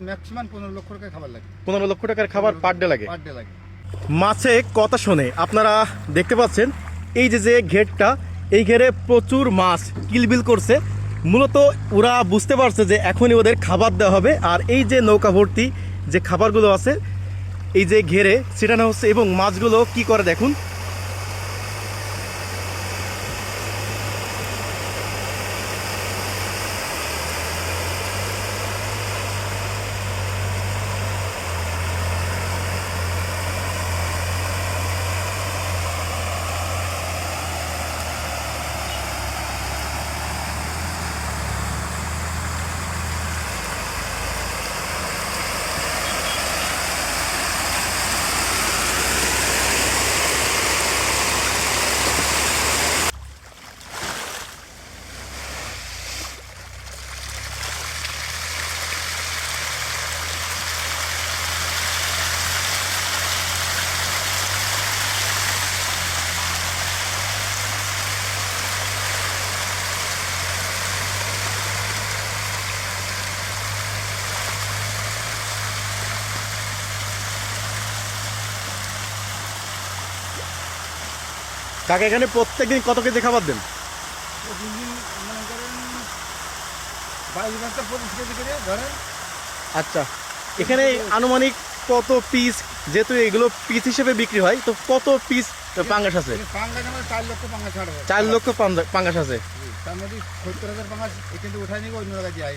Maximum 15 লক্ষ টাকার খাবার লাগে। 15 লক্ষ টাকার খাবার পার ডে লাগে। পার ডে লাগে। মাছে কথা শোনে, আপনারা দেখতে পাচ্ছেন এই যে যে ঘেরটা, এই ঘেরে প্রচুর মাছ কিলবিল করছে। মূলত ওরা বুঝতে পারছে যে এখনই ওদের খাবার দেওয়া হবে। আর এই যে নৌকা ভর্তি যে খাবারগুলো আছে এই যে ঘেরে ছিটানো হচ্ছে, এবং মাছগুলো কি করে দেখুন। কাকা এখানে প্রত্যেকদিন কত কেজি খাবার দেন? প্রতিদিন মনে করেন 22 ঘন্টা 25 কেজি করে ধরেন। আচ্ছা, এখানে আনুমানিক কত পিস, যেহেতু এগুলো পিস হিসেবে বিক্রি হয়, তো কত পিস পাঙ্গাস আছে? পাঙ্গাস আমাদের 4 লক্ষ পাঙ্গাস ছাড়া হয়। 4 লক্ষ পাঙ্গাস আছে। তার মধ্যে 70,000 পাঙ্গাস এখান থেকে উঠাই নিব, অন্য জায়গায় যাই।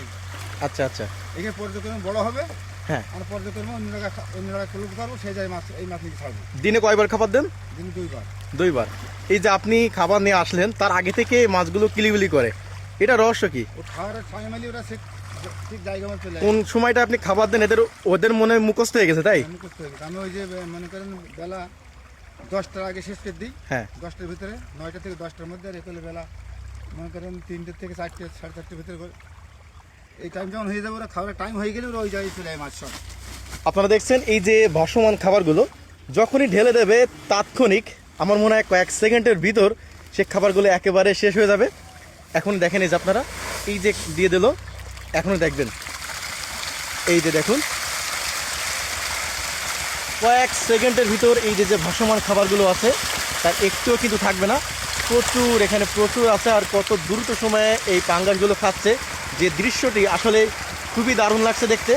আচ্ছা আচ্ছা, এখানে পর্যক্রমে বড় হবে। হ্যাঁ, আর পর্যক্রমে অন্য জায়গায় তুলতে পারবো, সেই জায়গায় মাছ এই মাছ নিয়ে ছাড়বো। দিনে কয়বার খাবার দেন? দিনে 2 বার। 2 বার। এই যে আপনি খাবার নিয়ে আসলেন, তার আগে থেকে মাছগুলো কিলিবিলি করে, এটা রহস্য কি? ও খাওয়ার সময় মালি ওরা ঠিক জায়গা মতো চলে কোন সময়টা আপনি খাবার দেন ওদের মনে মুখস্থ হয়ে গেছে, তাই? আমি ওই যে মনে করেন বেলা 10টার আগে শেষ করে দিই। হ্যাঁ, 10টার ভিতরে, 9টা থেকে 10টার মধ্যে। আর একালে বেলা মনে করেন 3টে থেকে 4টে, 4:30টার ভিতরে এই টাইম যখন হয়ে যাবে, ওরা খাওয়ার টাইম হয়ে গেলে ওরা ওই জায়গায় চলে যায় মাছ সব। আপনারা দেখছেন এই যে ভাসমান খাবারগুলো যখনই ঢেলে দেবে তাৎক্ষণিক, আমার মনে হয় কয়েক সেকেন্ডের ভিতর সে খাবারগুলো একেবারে শেষ হয়ে যাবে। এখন দেখেন এই যে আপনারা এই যে দিয়ে দিল, এখনও দেখবেন এই যে দেখুন কয়েক সেকেন্ডের ভিতর এই যে যে ভাসমান খাবারগুলো আছে তার একটুও কিন্তু থাকবে না। প্রচুর এখানে প্রচুর আছে, আর কত দ্রুত সময়ে এই পাঙ্গাসগুলো খাচ্ছে, যে দৃশ্যটি আসলে খুবই দারুণ লাগছে দেখতে।